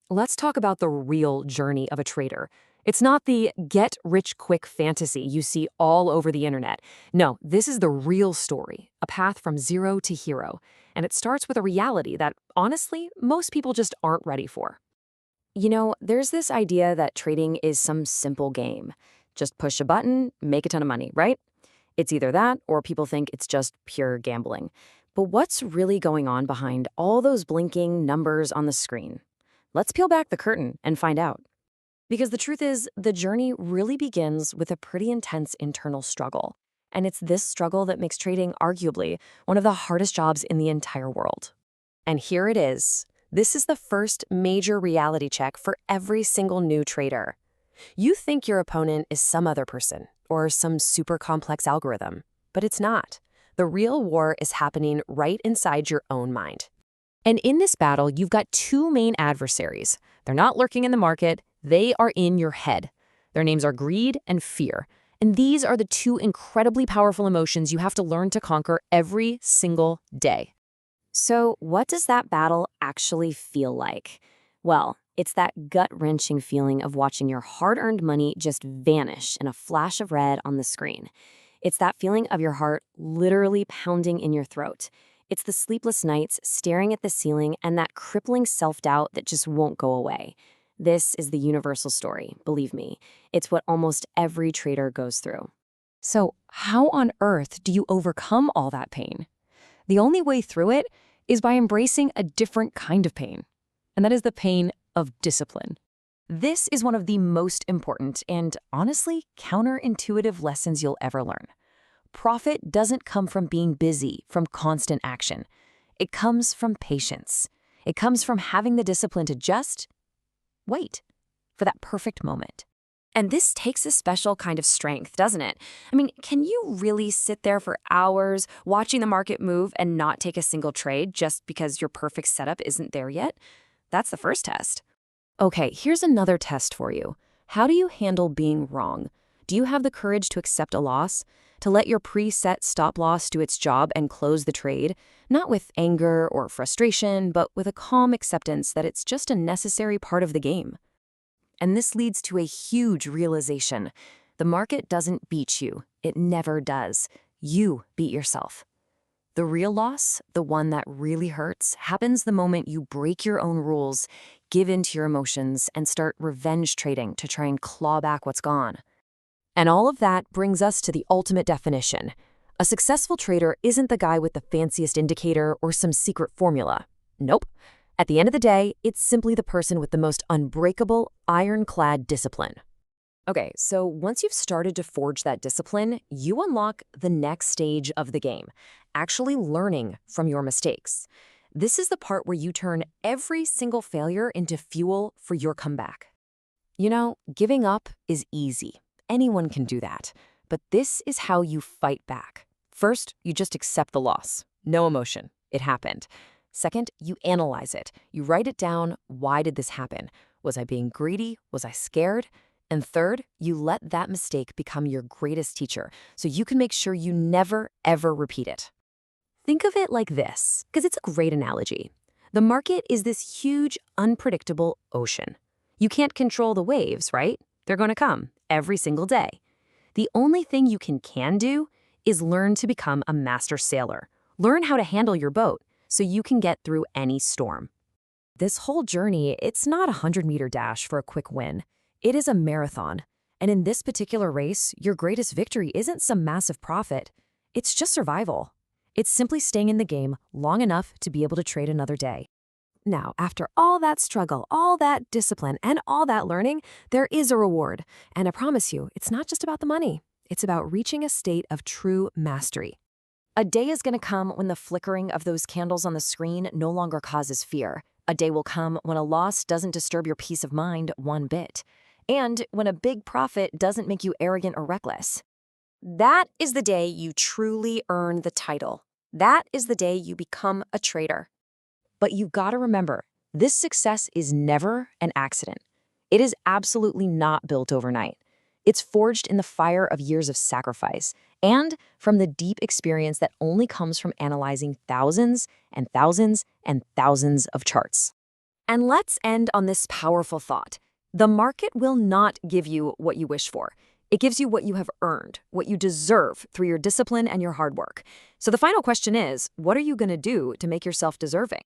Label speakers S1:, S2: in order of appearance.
S1: Let's talk about the real journey of a trader. It's not the get rich quick fantasy you see all over the internet. No, this is the real story, a path from zero to hero. And it starts with a reality that, honestly, most people just aren't ready for. There's this idea that trading is some simple game. Just push a button, make a ton of money, right? It's either that or people think it's just pure gambling. But what's really going on behind all those blinking numbers on the screen? Let's peel back the curtain and find out. Because the truth is, the journey really begins with a pretty intense internal struggle. And it's this struggle that makes trading arguably one of the hardest jobs in the entire world. And here it is. This is the first major reality check for every single new trader. You think your opponent is some other person or some super complex algorithm, but it's not. The real war is happening right inside your own mind. And in this battle, you've got two main adversaries. They're not lurking in the market, they are in your head. Their names are greed and fear. And these are the two incredibly powerful emotions you have to learn to conquer every single day. So, what does that battle actually feel like? Well, it's that gut-wrenching feeling of watching your hard-earned money just vanish in a flash of red on the screen. It's that feeling of your heart literally pounding in your throat. It's the sleepless nights staring at the ceiling and that crippling self-doubt that just won't go away. This is the universal story, believe me. It's what almost every trader goes through. So, how on earth do you overcome all that pain? The only way through it is by embracing a different kind of pain, and that is the pain of discipline. This is one of the most important and, honestly, counterintuitive lessons you'll ever learn. Profit doesn't come from being busy, from constant action. It comes from patience. It comes from having the discipline to just wait for that perfect moment. And this takes a special kind of strength, doesn't it? I mean, can you really sit there for hours watching the market move and not take a single trade just because your perfect setup isn't there yet? That's the first test. Okay, here's another test for you. How do you handle being wrong? Do you have the courage to accept a loss? To let your preset stop loss do its job and close the trade? Not with anger or frustration, but with a calm acceptance that it's just a necessary part of the game. And this leads to a huge realization. The market doesn't beat you. It never does. You beat yourself. The real loss, the one that really hurts, happens the moment you break your own rules, give in to your emotions, and start revenge trading to try and claw back what's gone. And all of that brings us to the ultimate definition. A successful trader isn't the guy with the fanciest indicator or some secret formula. Nope. At the end of the day, it's simply the person with the most unbreakable, ironclad discipline. Okay, so once you've started to forge that discipline, you unlock the next stage of the game, actually learning from your mistakes. This is the part where you turn every single failure into fuel for your comeback. Giving up is easy. Anyone can do that. But this is how you fight back. First, you just accept the loss. No emotion. It happened. Second, you analyze it. You write it down. Why did this happen? Was I being greedy? Was I scared? And third, you let that mistake become your greatest teacher so you can make sure you never, ever repeat it. Think of it like this, because it's a great analogy. The market is this huge, unpredictable ocean. You can't control the waves, right? They're going to come every single day. The only thing you can do is learn to become a master sailor. Learn how to handle your boat so you can get through any storm. This whole journey, it's not a 100-meter dash for a quick win. It is a marathon. And in this particular race, your greatest victory isn't some massive profit. It's just survival. It's simply staying in the game long enough to be able to trade another day. Now, after all that struggle, all that discipline, and all that learning, there is a reward. And I promise you, it's not just about the money. It's about reaching a state of true mastery. A day is going to come when the flickering of those candles on the screen no longer causes fear. A day will come when a loss doesn't disturb your peace of mind one bit. And when a big profit doesn't make you arrogant or reckless. That is the day you truly earn the title. That is the day you become a trader. But you gotta remember, this success is never an accident. It is absolutely not built overnight. It's forged in the fire of years of sacrifice and from the deep experience that only comes from analyzing thousands and thousands and thousands of charts. And let's end on this powerful thought. The market will not give you what you wish for. It gives you what you have earned, what you deserve through your discipline and your hard work. So the final question is, what are you going to do to make yourself deserving?